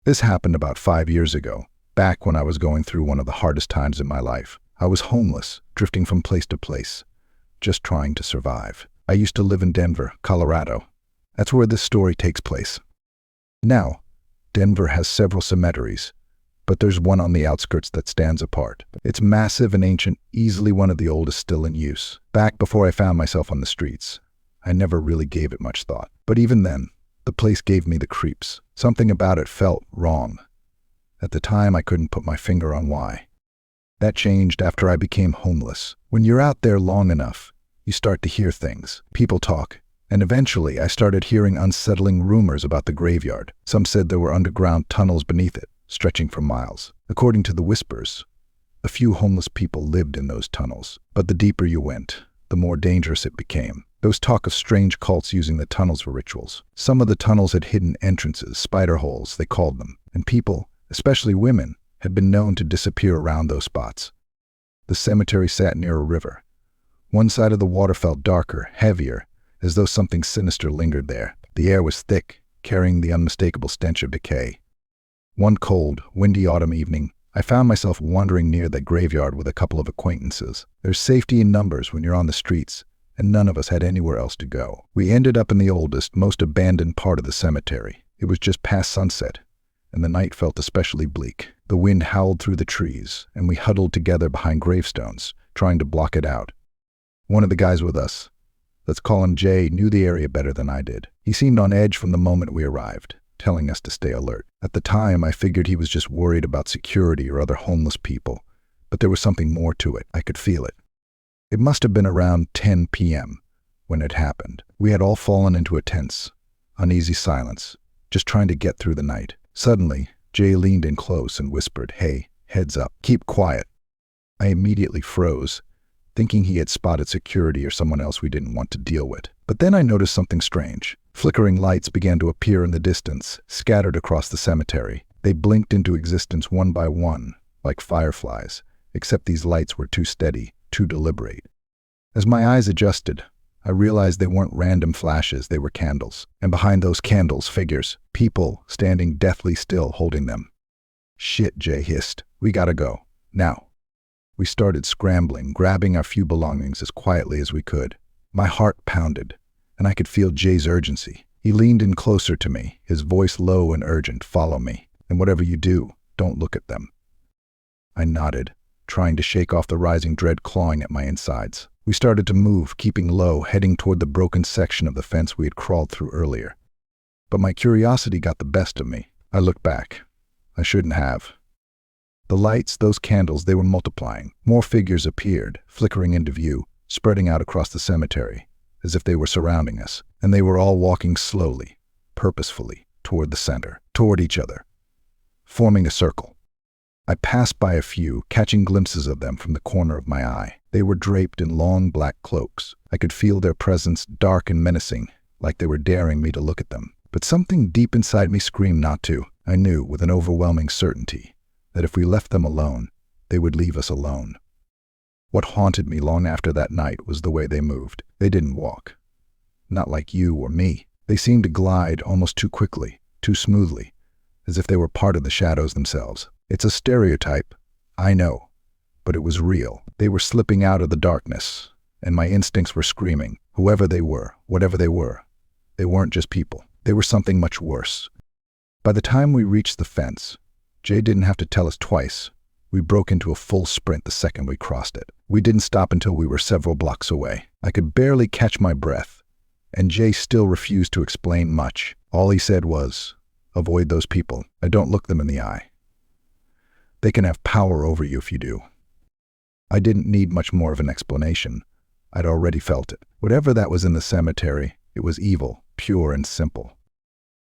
This happened about 5 years ago, back when I was going through one of the hardest times in my life. I was homeless, drifting from place to place, just trying to survive. I used to live in Denver, Colorado. That's where this story takes place. Now, Denver has several cemeteries, but there's one on the outskirts that stands apart. It's massive and ancient, easily one of the oldest still in use. Back before I found myself on the streets, I never really gave it much thought. But even then, the place gave me the creeps. Something about it felt wrong. At the time, I couldn't put my finger on why. That changed after I became homeless. When you're out there long enough, you start to hear things. People talk. And eventually, I started hearing unsettling rumors about the graveyard. Some said there were underground tunnels beneath it, stretching for miles. According to the whispers, a few homeless people lived in those tunnels. But the deeper you went, the more dangerous it became. There was talk of strange cults using the tunnels for rituals. Some of the tunnels had hidden entrances, spider holes, they called them. And people, especially women, had been known to disappear around those spots. The cemetery sat near a river. One side of the water felt darker, heavier, as though something sinister lingered there. The air was thick, carrying the unmistakable stench of decay. One cold, windy autumn evening, I found myself wandering near that graveyard with a couple of acquaintances. There's safety in numbers when you're on the streets, and none of us had anywhere else to go. We ended up in the oldest, most abandoned part of the cemetery. It was just past sunset, and the night felt especially bleak. The wind howled through the trees, and we huddled together behind gravestones, trying to block it out. One of the guys with us, let's call him Jay, knew the area better than I did. He seemed on edge from the moment we arrived, telling us to stay alert. At the time, I figured he was just worried about security or other homeless people, but there was something more to it. I could feel it. It must have been around 10 p.m. when it happened. We had all fallen into a tense, uneasy silence, just trying to get through the night. Suddenly, Jay leaned in close and whispered, "Hey, heads up, keep quiet." I immediately froze, thinking he had spotted security or someone else we didn't want to deal with. But then I noticed something strange. Flickering lights began to appear in the distance, scattered across the cemetery. They blinked into existence one by one, like fireflies, except these lights were too steady, too deliberate. As my eyes adjusted, I realized they weren't random flashes, they were candles. And behind those candles, figures, people standing deathly still holding them. "Shit," Jay hissed. "We gotta go. Now." We started scrambling, grabbing our few belongings as quietly as we could. My heart pounded, and I could feel Jay's urgency. He leaned in closer to me, his voice low and urgent. "Follow me, and whatever you do, don't look at them." I nodded, trying to shake off the rising dread clawing at my insides. We started to move, keeping low, heading toward the broken section of the fence we had crawled through earlier. But my curiosity got the best of me. I looked back. I shouldn't have. The lights, those candles, they were multiplying. More figures appeared, flickering into view, spreading out across the cemetery, as if they were surrounding us. And they were all walking slowly, purposefully, toward the center, toward each other, forming a circle. I passed by a few, catching glimpses of them from the corner of my eye. They were draped in long black cloaks. I could feel their presence, dark and menacing, like they were daring me to look at them. But something deep inside me screamed not to. I knew, with an overwhelming certainty, that if we left them alone, they would leave us alone. What haunted me long after that night was the way they moved. They didn't walk. Not like you or me. They seemed to glide almost too quickly, too smoothly, as if they were part of the shadows themselves. It's a stereotype, I know, but it was real. They were slipping out of the darkness, and my instincts were screaming. Whoever they were, whatever they weren't just people. They were something much worse. By the time we reached the fence, Jay didn't have to tell us twice. We broke into a full sprint the second we crossed it. We didn't stop until we were several blocks away. I could barely catch my breath, and Jay still refused to explain much. All he said was, "Avoid those people, and don't look them in the eye. They can have power over you if you do." I didn't need much more of an explanation. I'd already felt it. Whatever that was in the cemetery, it was evil, pure and simple.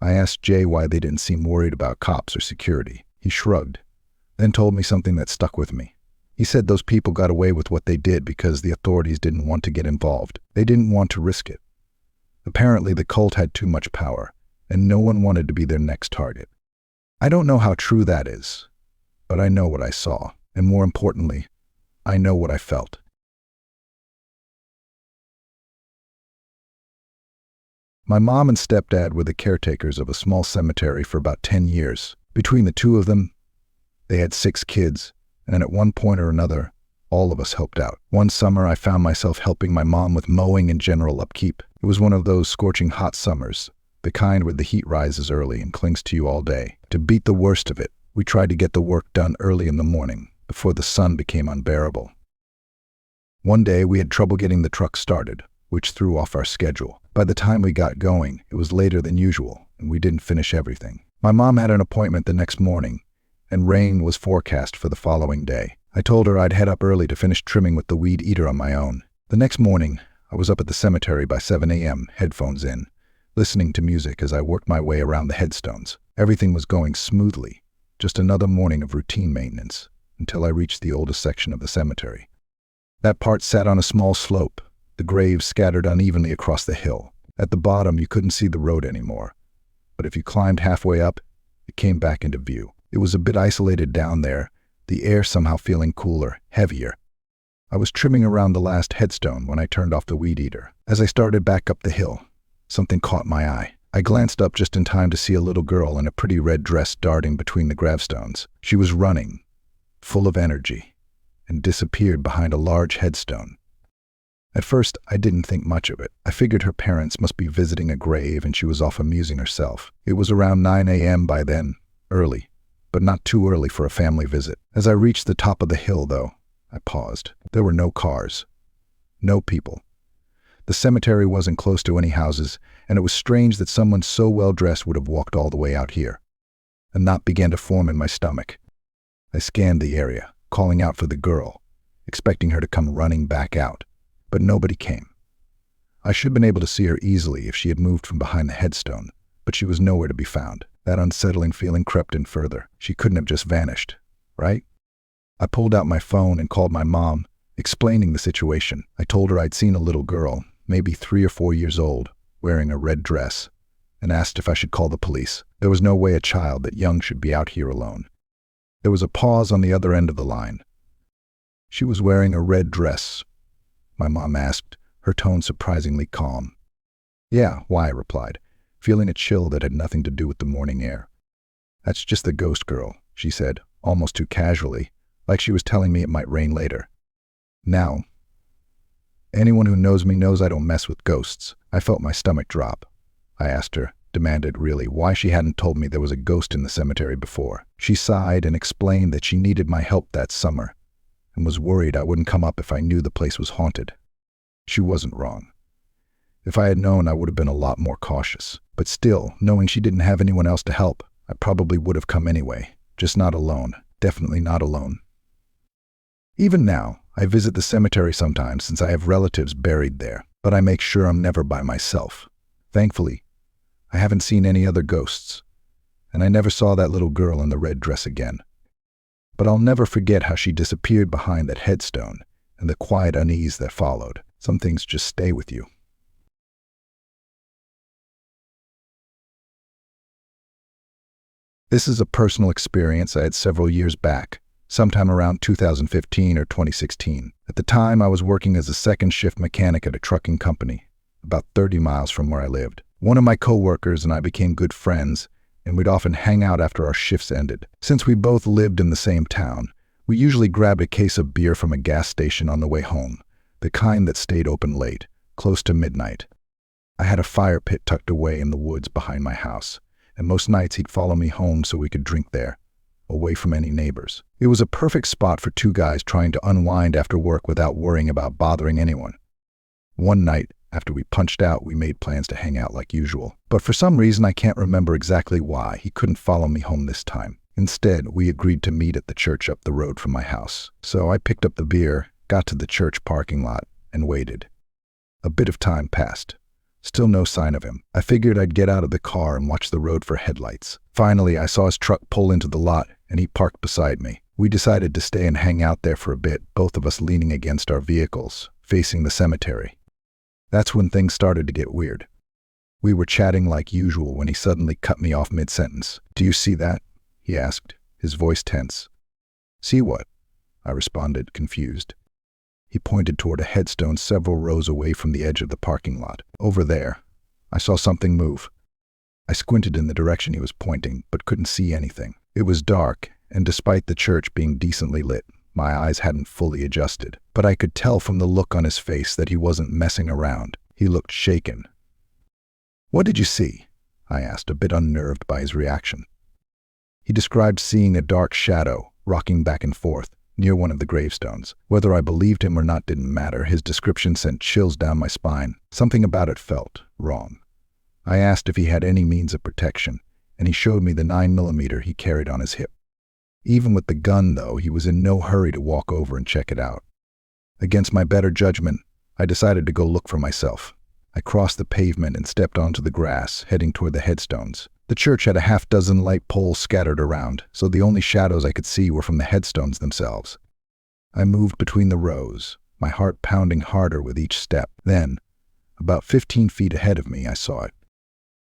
I asked Jay why they didn't seem worried about cops or security. He shrugged, then told me something that stuck with me. He said those people got away with what they did because the authorities didn't want to get involved. They didn't want to risk it. Apparently, the cult had too much power, and no one wanted to be their next target. I don't know how true that is, but I know what I saw, and more importantly, I know what I felt. My mom and stepdad were the caretakers of a small cemetery for about 10 years. Between the two of them, they had 6 kids, and at one point or another, all of us helped out. One summer, I found myself helping my mom with mowing and general upkeep. It was one of those scorching hot summers, the kind where the heat rises early and clings to you all day. To beat the worst of it, we tried to get the work done early in the morning, before the sun became unbearable. One day, we had trouble getting the truck started, which threw off our schedule. By the time we got going, it was later than usual, and we didn't finish everything. My mom had an appointment the next morning, and rain was forecast for the following day. I told her I'd head up early to finish trimming with the weed eater on my own. The next morning, I was up at the cemetery by 7 a.m., headphones in, listening to music as I worked my way around the headstones. Everything was going smoothly, just another morning of routine maintenance, until I reached the oldest section of the cemetery. That part sat on a small slope, the graves scattered unevenly across the hill. At the bottom, you couldn't see the road anymore, but if you climbed halfway up, it came back into view. It was a bit isolated down there, the air somehow feeling cooler, heavier. I was trimming around the last headstone when I turned off the weed eater. As I started back up the hill, something caught my eye. I glanced up just in time to see a little girl in a pretty red dress darting between the gravestones. She was running, full of energy, and disappeared behind a large headstone. At first, I didn't think much of it. I figured her parents must be visiting a grave and she was off amusing herself. It was around 9 a.m. by then, early, but not too early for a family visit. As I reached the top of the hill, though, I paused. There were no cars, no people. The cemetery wasn't close to any houses, and it was strange that someone so well-dressed would have walked all the way out here. A knot began to form in my stomach. I scanned the area, calling out for the girl, expecting her to come running back out. But nobody came. I should have been able to see her easily if she had moved from behind the headstone, but she was nowhere to be found. That unsettling feeling crept in further. She couldn't have just vanished, right? I pulled out my phone and called my mom, explaining the situation. I told her I'd seen a little girl, maybe 3 or 4 years old, wearing a red dress, and asked if I should call the police. There was no way a child that young should be out here alone. There was a pause on the other end of the line. She was wearing a red dress, my mom asked, her tone surprisingly calm. Yeah, why? I replied, feeling a chill that had nothing to do with the morning air. That's just the ghost girl, she said, almost too casually, like she was telling me it might rain later. Now, anyone who knows me knows I don't mess with ghosts. I felt my stomach drop. I asked her, demanded really, why she hadn't told me there was a ghost in the cemetery before. She sighed and explained that she needed my help that summer, and was worried I wouldn't come up if I knew the place was haunted. She wasn't wrong. If I had known, I would have been a lot more cautious. But still, knowing she didn't have anyone else to help, I probably would have come anyway, just not alone, definitely not alone. Even now, I visit the cemetery sometimes since I have relatives buried there, but I make sure I'm never by myself. Thankfully, I haven't seen any other ghosts, and I never saw that little girl in the red dress again. But I'll never forget how she disappeared behind that headstone and the quiet unease that followed. Some things just stay with you. This is a personal experience I had several years back, sometime around 2015 or 2016. At the time, I was working as a second shift mechanic at a trucking company, about 30 miles from where I lived. One of my coworkers and I became good friends, and we'd often hang out after our shifts ended. Since we both lived in the same town, we usually grabbed a case of beer from a gas station on the way home, the kind that stayed open late, close to midnight. I had a fire pit tucked away in the woods behind my house, and most nights he'd follow me home so we could drink there, away from any neighbors. It was a perfect spot for two guys trying to unwind after work without worrying about bothering anyone. One night, after we punched out, we made plans to hang out like usual. But for some reason, I can't remember exactly why, he couldn't follow me home this time. Instead, we agreed to meet at the church up the road from my house. So I picked up the beer, got to the church parking lot, and waited. A bit of time passed. Still no sign of him. I figured I'd get out of the car and watch the road for headlights. Finally, I saw his truck pull into the lot, and he parked beside me. We decided to stay and hang out there for a bit, both of us leaning against our vehicles, facing the cemetery. That's when things started to get weird. We were chatting like usual when he suddenly cut me off mid-sentence. "Do you see that?" he asked, his voice tense. "See what?" I responded, confused. He pointed toward a headstone several rows away from the edge of the parking lot. "Over there." I saw something move. I squinted in the direction he was pointing, but couldn't see anything. It was dark, and despite the church being decently lit, my eyes hadn't fully adjusted. But I could tell from the look on his face that he wasn't messing around. He looked shaken. "What did you see?" I asked, a bit unnerved by his reaction. He described seeing a dark shadow rocking back and forth near one of the gravestones. Whether I believed him or not didn't matter. His description sent chills down my spine. Something about it felt wrong. I asked if he had any means of protection, and he showed me the 9mm he carried on his hip. Even with the gun, though, he was in no hurry to walk over and check it out. Against my better judgment, I decided to go look for myself. I crossed the pavement and stepped onto the grass, heading toward the headstones. The church had a half-dozen light poles scattered around, so the only shadows I could see were from the headstones themselves. I moved between the rows, my heart pounding harder with each step. Then, about 15 feet ahead of me, I saw it.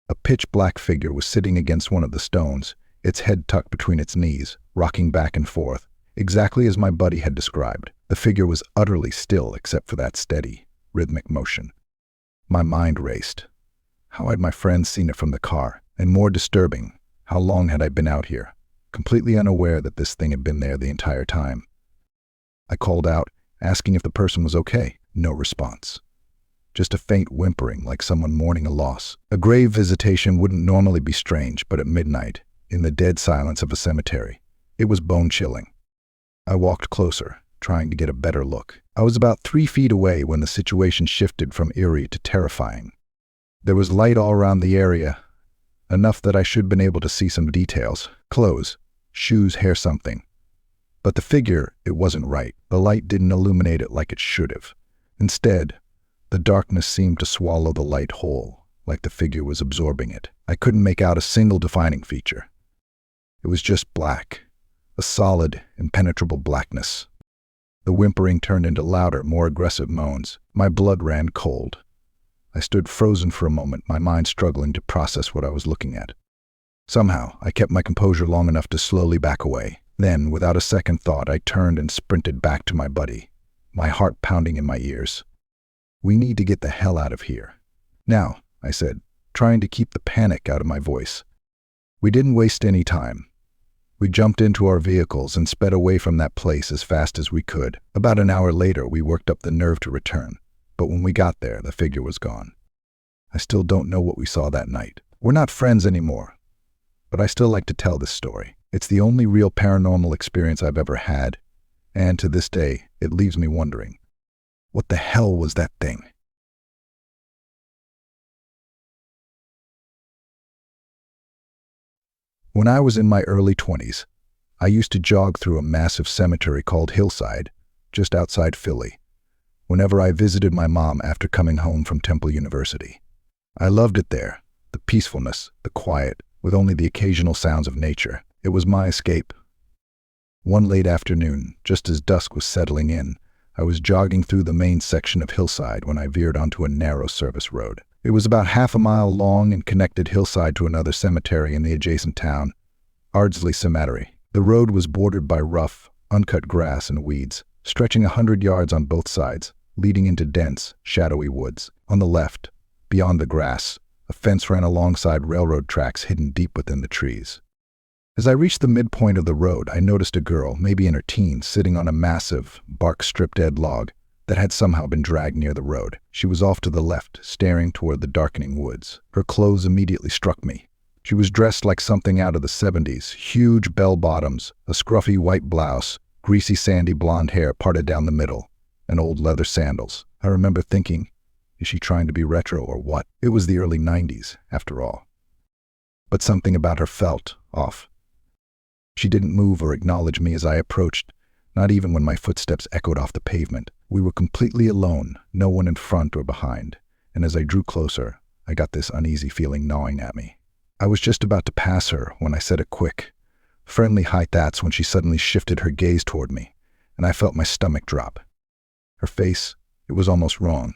A pitch-black figure was sitting against one of the stones, its head tucked between its knees, rocking back and forth, exactly as my buddy had described. The figure was utterly still except for that steady, rhythmic motion. My mind raced. How had my friends seen it from the car? And more disturbing, how long had I been out here, completely unaware that this thing had been there the entire time? I called out, asking if the person was okay. No response. Just a faint whimpering, like someone mourning a loss. A grave visitation wouldn't normally be strange, but at midnight, in the dead silence of a cemetery, it was bone-chilling. I walked closer, trying to get a better look. I was about 3 feet away when the situation shifted from eerie to terrifying. There was light all around the area, enough that I should have been able to see some details. Clothes, shoes, hair, something. But the figure, it wasn't right. The light didn't illuminate it like it should have. Instead, the darkness seemed to swallow the light whole, like the figure was absorbing it. I couldn't make out a single defining feature. It was just black, a solid, impenetrable blackness. The whimpering turned into louder, more aggressive moans. My blood ran cold. I stood frozen for a moment, my mind struggling to process what I was looking at. Somehow, I kept my composure long enough to slowly back away. Then, without a second thought, I turned and sprinted back to my buddy, my heart pounding in my ears. "We need to get the hell out of here. Now," I said, trying to keep the panic out of my voice. We didn't waste any time. We jumped into our vehicles and sped away from that place as fast as we could. About an hour later, we worked up the nerve to return. But when we got there, the figure was gone. I still don't know what we saw that night. We're not friends anymore, but I still like to tell this story. It's the only real paranormal experience I've ever had, and to this day, it leaves me wondering, what the hell was that thing? When I was in my early 20s, I used to jog through a massive cemetery called Hillside, just outside Philly, whenever I visited my mom after coming home from Temple University. I loved it there, the peacefulness, the quiet, with only the occasional sounds of nature. It was my escape. One late afternoon, just as dusk was settling in, I was jogging through the main section of Hillside when I veered onto a narrow service road. It was about half a mile long and connected Hillside to another cemetery in the adjacent town, Ardsley Cemetery. The road was bordered by rough, uncut grass and weeds, stretching 100 yards on both sides, leading into dense, shadowy woods. On the left, beyond the grass, a fence ran alongside railroad tracks hidden deep within the trees. As I reached the midpoint of the road, I noticed a girl, maybe in her teens, sitting on a massive, bark-stripped-dead log that had somehow been dragged near the road. She was off to the left, staring toward the darkening woods. Her clothes immediately struck me. She was dressed like something out of the 70s, huge bell-bottoms, a scruffy white blouse, greasy sandy blonde hair parted down the middle, and old leather sandals. I remember thinking, is she trying to be retro or what? It was the early 90s, after all. But something about her felt off. She didn't move or acknowledge me as I approached, not even when my footsteps echoed off the pavement. We were completely alone, no one in front or behind, and as I drew closer, I got this uneasy feeling gnawing at me. I was just about to pass her when I said a quick, friendly hi. That's when she suddenly shifted her gaze toward me, and I felt my stomach drop. Her face, it was almost wrong.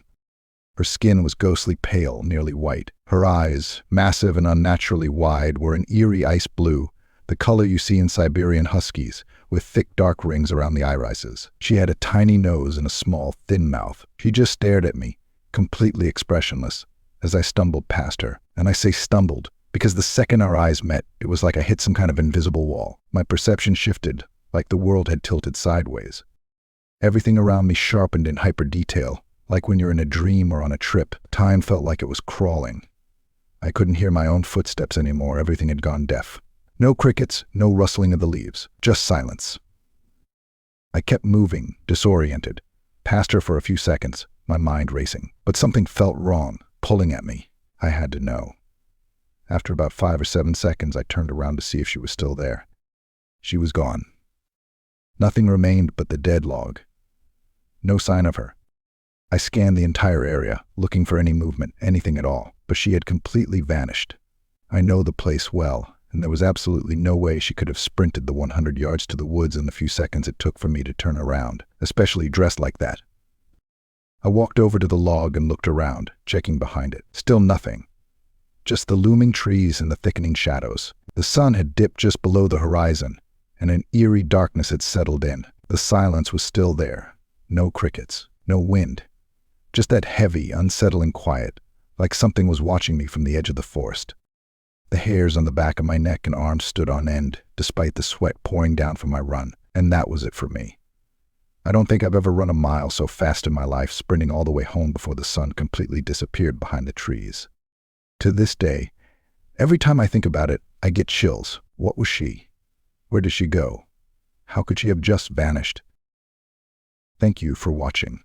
Her skin was ghostly pale, nearly white. Her eyes, massive and unnaturally wide, were an eerie ice blue, the color you see in Siberian huskies, with thick dark rings around the irises. She had a tiny nose and a small, thin mouth. She just stared at me, completely expressionless, as I stumbled past her. And I say stumbled, Because the second our eyes met, it was like I hit some kind of invisible wall. My perception shifted, like the world had tilted sideways. Everything around me sharpened in hyper detail, like when you're in a dream or on a trip. Time felt like it was crawling. I couldn't hear my own footsteps anymore. Everything had gone deaf. No crickets, no rustling of the leaves, just silence. I kept moving, disoriented, past her for a few seconds, my mind racing. But something felt wrong, pulling at me. I had to know. After about 5 or 7 seconds, I turned around to see if she was still there. She was gone. Nothing remained but the dead log. No sign of her. I scanned the entire area, looking for any movement, anything at all, but she had completely vanished. I know the place well, and there was absolutely no way she could have sprinted the 100 yards to the woods in the few seconds it took for me to turn around, especially dressed like that. I walked over to the log and looked around, checking behind it. Still nothing. Just the looming trees and the thickening shadows. The sun had dipped just below the horizon, and an eerie darkness had settled in. The silence was still there. No crickets, no wind. Just that heavy, unsettling quiet, like something was watching me from the edge of the forest. The hairs on the back of my neck and arms stood on end, despite the sweat pouring down from my run, and that was it for me. I don't think I've ever run a mile so fast in my life, sprinting all the way home before the sun completely disappeared behind the trees. To this day, every time I think about it, I get chills. What was she? Where did she go? How could she have just vanished? Thank you for watching.